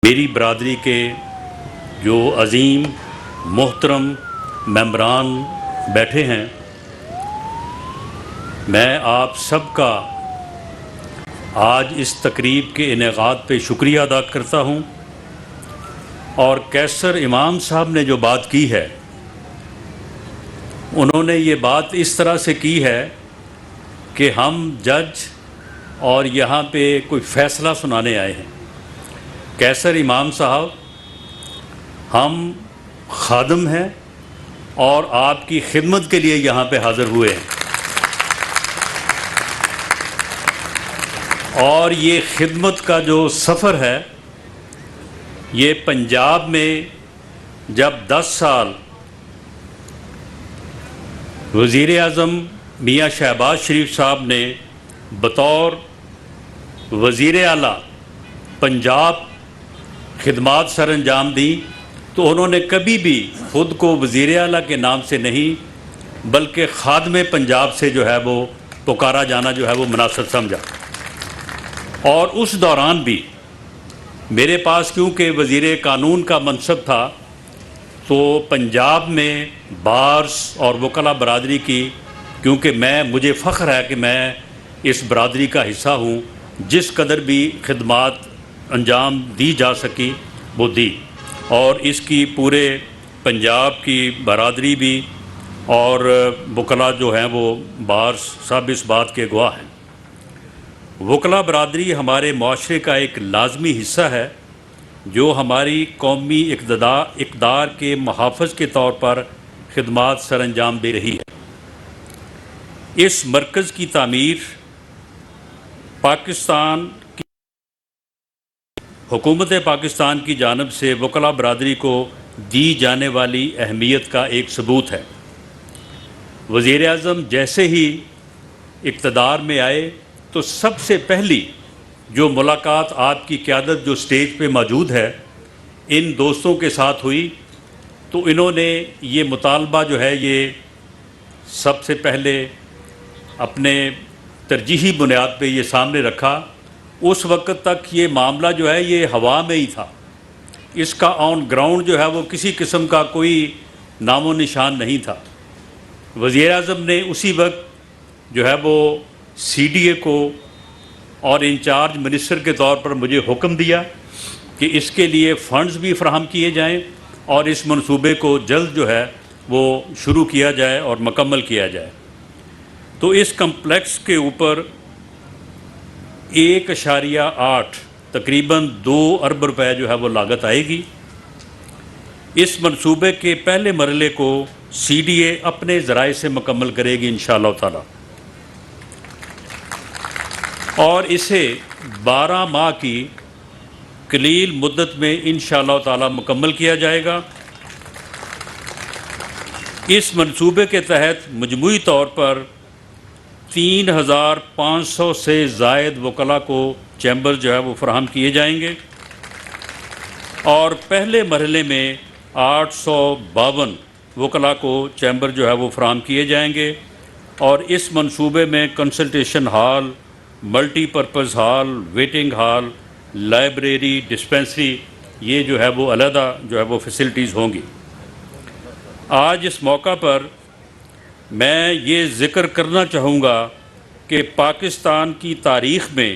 میری برادری کے جو عظیم محترم ممبران بیٹھے ہیں، میں آپ سب کا آج اس تقریب کے انعقاد پہ شکریہ ادا کرتا ہوں، اور کیسر امام صاحب نے جو بات کی ہے، انہوں نے یہ بات اس طرح سے کی ہے کہ ہم جج اور یہاں پہ کوئی فیصلہ سنانے آئے ہیں۔ کیسر امام صاحب، ہم خادم ہیں اور آپ کی خدمت کے لیے یہاں پہ حاضر ہوئے ہیں، اور یہ خدمت کا جو سفر ہے، یہ پنجاب میں جب 10 سال وزیر اعظم میاں شہباز شریف صاحب نے بطور وزیر اعلیٰ پنجاب خدمات سر انجام دی، تو انہوں نے کبھی بھی خود کو وزیر اعلیٰ کے نام سے نہیں بلکہ خادم پنجاب سے جو ہے وہ پکارا جانا جو ہے وہ مناسب سمجھا۔ اور اس دوران بھی میرے پاس کیونکہ وزیر قانون کا منصب تھا، تو پنجاب میں بارس اور وکلاء برادری کی، کیونکہ مجھے فخر ہے کہ میں اس برادری کا حصہ ہوں، جس قدر بھی خدمات انجام دی جا سکی وہ دی، اور اس کی پورے پنجاب کی برادری بھی اور وکلاء جو ہیں وہ بارس سب اس بات کے گواہ ہیں۔ وکلاء برادری ہمارے معاشرے کا ایک لازمی حصہ ہے، جو ہماری قومی اقدار کے محافظ کے طور پر خدمات سر انجام دے رہی ہے۔ اس مرکز کی تعمیر حکومت پاکستان کی جانب سے وکلاء برادری کو دی جانے والی اہمیت کا ایک ثبوت ہے۔ وزیر اعظم جیسے ہی اقتدار میں آئے تو سب سے پہلی جو ملاقات آپ کی قیادت جو سٹیج پہ موجود ہے ان دوستوں کے ساتھ ہوئی، تو انہوں نے یہ مطالبہ جو ہے یہ سب سے پہلے اپنے ترجیحی بنیاد پہ یہ سامنے رکھا۔ اس وقت تک یہ معاملہ جو ہے یہ ہوا میں ہی تھا، اس کا آن گراؤنڈ جو ہے وہ کسی قسم کا کوئی نام و نشان نہیں تھا۔ وزیر اعظم نے اسی وقت جو ہے وہ سی ڈی اے کو اور انچارج منسٹر کے طور پر مجھے حکم دیا کہ اس کے لیے فنڈز بھی فراہم کیے جائیں اور اس منصوبے کو جلد جو ہے وہ شروع کیا جائے اور مکمل کیا جائے۔ تو اس کمپلیکس کے اوپر 1.8 تقریباً 2 ارب روپے جو ہے وہ لاگت آئے گی۔ اس منصوبے کے پہلے مرحلے کو سی ڈی اے اپنے ذرائع سے مکمل کرے گی انشاءاللہ تعالی، اور اسے 12 ماہ کی قلیل مدت میں انشاءاللہ تعالی مکمل کیا جائے گا۔ اس منصوبے کے تحت مجموعی طور پر 3500 سے زائد وکلاء کو چیمبر جو ہے وہ فراہم کیے جائیں گے، اور پہلے مرحلے میں 852 وکلاء کو چیمبر جو ہے وہ فراہم کیے جائیں گے، اور اس منصوبے میں consultation hall, multi purpose hall, waiting hall, library, dispensary, یہ جو ہے وہ علیحدہ جو ہے وہ فیسلٹیز ہوں گی۔ آج اس موقع پر میں یہ ذکر کرنا چاہوں گا کہ پاکستان کی تاریخ میں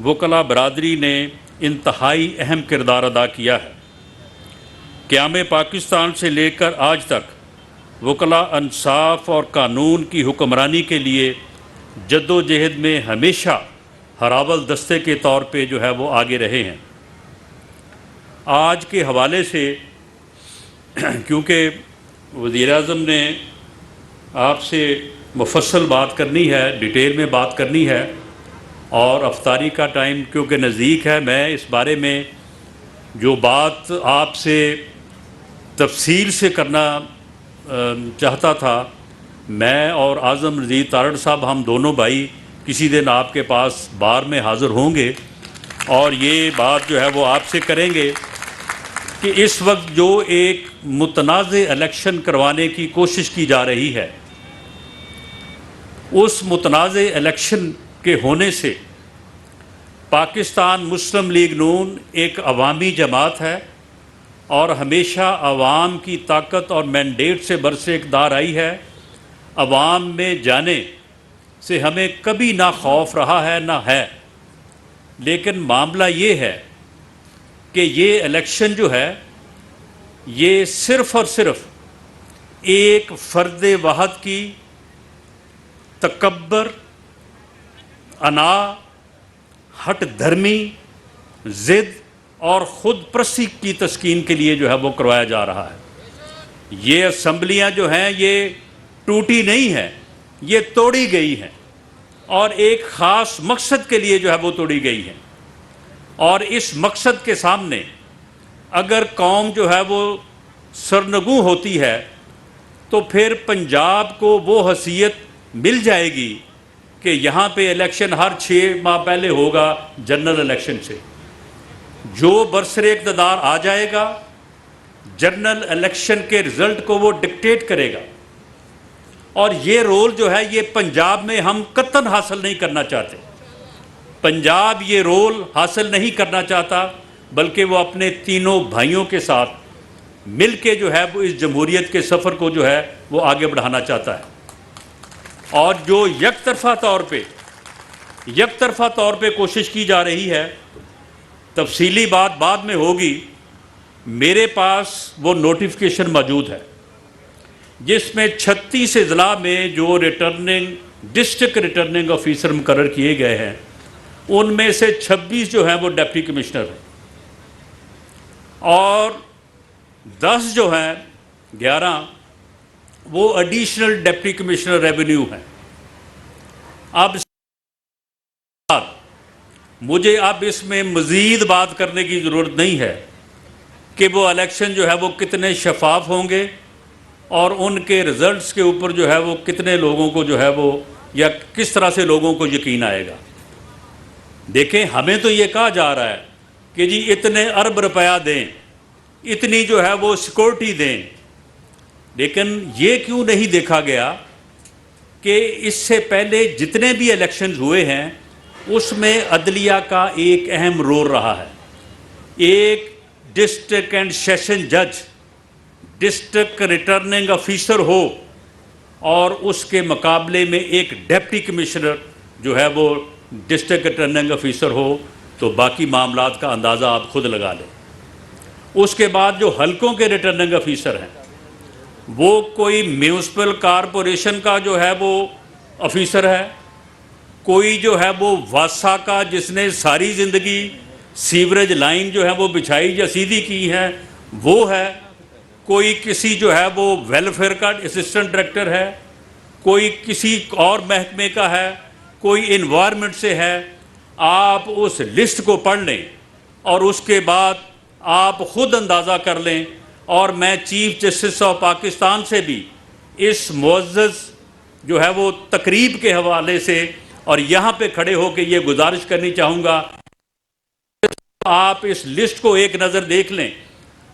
وکلاء برادری نے انتہائی اہم کردار ادا کیا ہے۔ قیام پاکستان سے لے کر آج تک وکلاء انصاف اور قانون کی حکمرانی کے لیے جد و جہد میں ہمیشہ ہراول دستے کے طور پہ جو ہے وہ آگے رہے ہیں۔ آج کے حوالے سے کیونکہ وزیر اعظم نے آپ سے مفصل بات کرنی ہے، ڈیٹیل میں بات کرنی ہے، اور افطاری کا ٹائم کیونکہ نزدیک ہے، میں اس بارے میں جو بات آپ سے تفصیل سے کرنا چاہتا تھا، میں اور اعظم رضی تارڑ صاحب ہم دونوں بھائی کسی دن آپ کے پاس بار میں حاضر ہوں گے، اور یہ بات جو ہے وہ آپ سے کریں گے کہ اس وقت جو ایک متنازع الیکشن کروانے کی کوشش کی جا رہی ہے، اس متنازع الیکشن کے ہونے سے پاکستان مسلم لیگ نون ایک عوامی جماعت ہے اور ہمیشہ عوام کی طاقت اور مینڈیٹ سے برسر اقتدار آئی ہے. عوام میں جانے سے ہمیں کبھی نہ خوف رہا ہے نہ ہے. لیکن معاملہ یہ ہے کہ یہ الیکشن جو ہے یہ صرف اور صرف ایک فرد واحد کی تکبر، انا، ہٹ دھرمی، ضد اور خود پرستی کی تسکین کے لیے جو ہے وہ کروایا جا رہا ہے. یہ اسمبلیاں جو ہیں یہ ٹوٹی نہیں ہیں، یہ توڑی گئی ہیں اور ایک خاص مقصد کے لیے جو ہے وہ توڑی گئی ہیں. اور اس مقصد کے سامنے اگر قوم جو ہے وہ سرنگوں ہوتی ہے تو پھر پنجاب کو وہ حیثیت مل جائے گی کہ یہاں پہ الیکشن ہر 6 ماہ پہلے ہوگا جنرل الیکشن سے. جو برسر اقتدار آ جائے گا جنرل الیکشن کے رزلٹ کو وہ ڈکٹیٹ کرے گا. اور یہ رول جو ہے یہ پنجاب میں ہم قطعاً حاصل نہیں کرنا چاہتے. پنجاب یہ رول حاصل نہیں کرنا چاہتا بلکہ وہ اپنے تینوں بھائیوں کے ساتھ مل کے جو ہے وہ اس جمہوریت کے سفر کو جو ہے وہ آگے بڑھانا چاہتا ہے. اور جو یک طرفہ طور پہ کوشش کی جا رہی ہے، تفصیلی بات بعد میں ہوگی. میرے پاس وہ نوٹیفیکیشن موجود ہے جس میں 36 اضلاع میں جو ڈسٹرکٹ ریٹرننگ آفیسر مقرر کیے گئے ہیں ان میں سے 26 جو ہیں وہ ڈپٹی کمشنر ہیں اور 10 جو ہیں 11 وہ ایڈیشنل ڈپٹی کمشنر ریونیو ہیں. اب مجھے اس میں مزید بات کرنے کی ضرورت نہیں ہے کہ وہ الیکشن جو ہے وہ کتنے شفاف ہوں گے اور ان کے رزلٹس کے اوپر جو ہے وہ کتنے لوگوں کو جو ہے وہ یا کس طرح سے لوگوں کو یقین آئے گا. دیکھیں، ہمیں تو یہ کہا جا رہا ہے کہ جی اتنے ارب روپیہ دیں، اتنی جو ہے وہ سیکورٹی دیں، لیکن یہ کیوں نہیں دیکھا گیا کہ اس سے پہلے جتنے بھی الیکشنز ہوئے ہیں اس میں عدلیہ کا ایک اہم رول رہا ہے. ایک ڈسٹرکٹ اینڈ سیشن جج ڈسٹرکٹ ریٹرننگ آفیسر ہو اور اس کے مقابلے میں ایک ڈپٹی کمشنر جو ہے وہ ڈسٹرکٹ ریٹرننگ آفیسر ہو تو باقی معاملات کا اندازہ آپ خود لگا لیں. اس کے بعد جو حلقوں کے ریٹرننگ آفیسر ہیں وہ کوئی میونسپل کارپوریشن کا جو ہے وہ آفیسر ہے، کوئی جو ہے وہ واسا کا جس نے ساری زندگی سیوریج لائن جو ہے وہ بچھائی یا سیدھی کی ہے وہ ہے، کوئی کسی جو ہے وہ ویلفیئر کا اسسٹنٹ ڈائریکٹر ہے، کوئی کسی اور محکمے کا ہے، کوئی انوائرمنٹ سے ہے. آپ اس لسٹ کو پڑھ لیں اور اس کے بعد آپ خود اندازہ کر لیں. اور میں چیف جسٹس آف پاکستان سے بھی اس معزز جو ہے وہ تقریب کے حوالے سے اور یہاں پہ کھڑے ہو کے یہ گزارش کرنی چاہوں گا، آپ اس لسٹ کو ایک نظر دیکھ لیں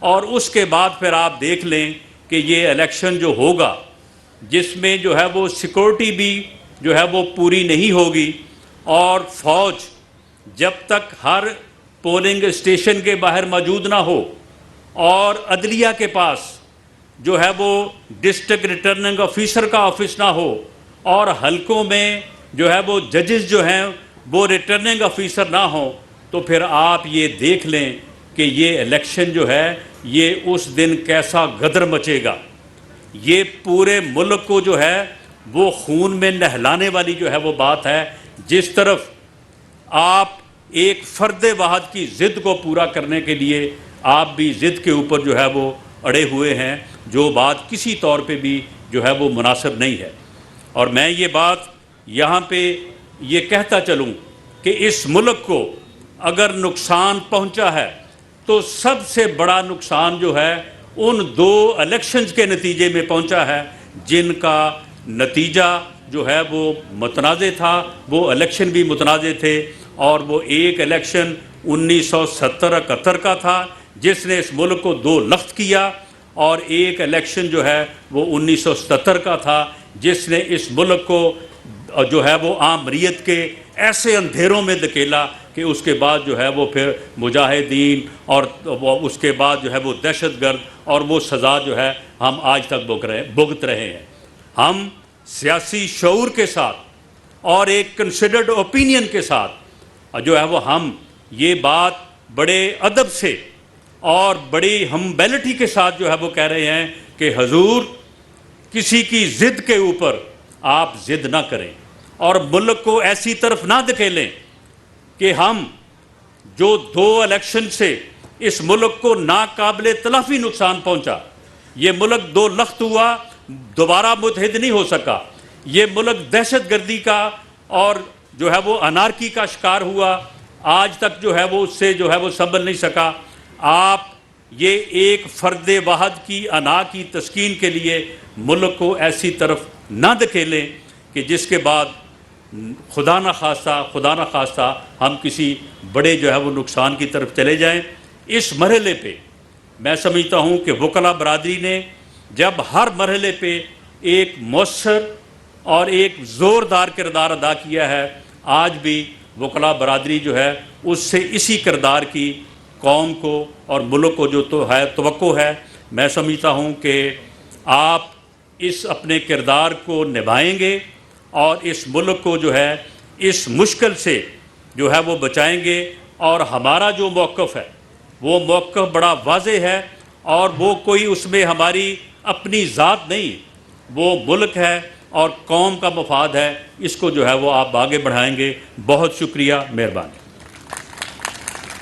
اور اس کے بعد پھر آپ دیکھ لیں کہ یہ الیکشن جو ہوگا جس میں جو ہے وہ سیکورٹی بھی جو ہے وہ پوری نہیں ہوگی اور فوج جب تک ہر پولنگ اسٹیشن کے باہر موجود نہ ہو اور عدلیہ کے پاس جو ہے وہ ڈسٹرکٹ ریٹرننگ آفیسر کا آفس نہ ہو اور حلقوں میں جو ہے وہ ججز جو ہیں وہ ریٹرننگ آفیسر نہ ہوں تو پھر آپ یہ دیکھ لیں کہ یہ الیکشن جو ہے یہ اس دن کیسا غدر مچے گا. یہ پورے ملک کو جو ہے وہ خون میں نہلانے والی جو ہے وہ بات ہے. جس طرف آپ ایک فرد واحد کی ضد کو پورا کرنے کے لیے آپ بھی ضد کے اوپر جو ہے وہ اڑے ہوئے ہیں، جو بات کسی طور پہ بھی جو ہے وہ مناسب نہیں ہے. اور میں یہ بات یہاں پہ یہ کہتا چلوں کہ اس ملک کو اگر نقصان پہنچا ہے تو سب سے بڑا نقصان جو ہے ان 2 الیکشنز کے نتیجے میں پہنچا ہے جن کا نتیجہ جو ہے وہ متنازع تھا. وہ الیکشن بھی متنازع تھے اور وہ ایک الیکشن 1970-71 کا تھا جس نے اس ملک کو 2 لخت کیا اور ایک الیکشن جو ہے وہ 1977 کا تھا جس نے اس ملک کو جو ہے وہ عامریت کے ایسے اندھیروں میں دھکیلا کہ اس کے بعد جو ہے وہ پھر مجاہدین اور اس کے بعد جو ہے وہ دہشت گرد اور وہ سزا جو ہے ہم آج تک بھگت رہے ہیں۔ ہم سیاسی شعور کے ساتھ اور ایک کنسیڈرڈ اوپینین کے ساتھ جو ہے وہ ہم یہ بات بڑے ادب سے اور بڑی ہمبیلٹی کے ساتھ جو ہے وہ کہہ رہے ہیں کہ حضور کسی کی ضد کے اوپر آپ ضد نہ کریں اور ملک کو ایسی طرف نہ دھکیلیں کہ ہم جو 2 الیکشن سے اس ملک کو ناقابل تلافی نقصان پہنچا، یہ ملک 2 لخت ہوا، دوبارہ متحد نہیں ہو سکا، یہ ملک دہشت گردی کا اور جو ہے وہ انارکی کا شکار ہوا، آج تک جو ہے وہ اس سے جو ہے وہ سنبھل نہیں سکا۔ آپ یہ ایک فرد واحد کی انا کی تسکین کے لیے ملک کو ایسی طرف نہ دھکیلیں کہ جس کے بعد خدا نہ خواستہ ہم کسی بڑے جو ہے وہ نقصان کی طرف چلے جائیں۔ اس مرحلے پہ میں سمجھتا ہوں کہ وکلاء برادری نے جب ہر مرحلے پہ ایک مؤثر اور ایک زوردار کردار ادا کیا ہے، آج بھی وکلاء برادری جو ہے اس سے اسی کردار کی قوم کو اور ملک کو جو تو ہے توقع ہے۔ میں سمجھتا ہوں کہ آپ اس اپنے کردار کو نبھائیں گے اور اس ملک کو جو ہے اس مشکل سے جو ہے وہ بچائیں گے، اور ہمارا جو موقف ہے وہ موقف بڑا واضح ہے، اور وہ کوئی اس میں ہماری اپنی ذات نہیں، وہ ملک ہے اور قوم کا مفاد ہے، اس کو جو ہے وہ آپ آگے بڑھائیں گے۔ بہت شکریہ، مہربانی۔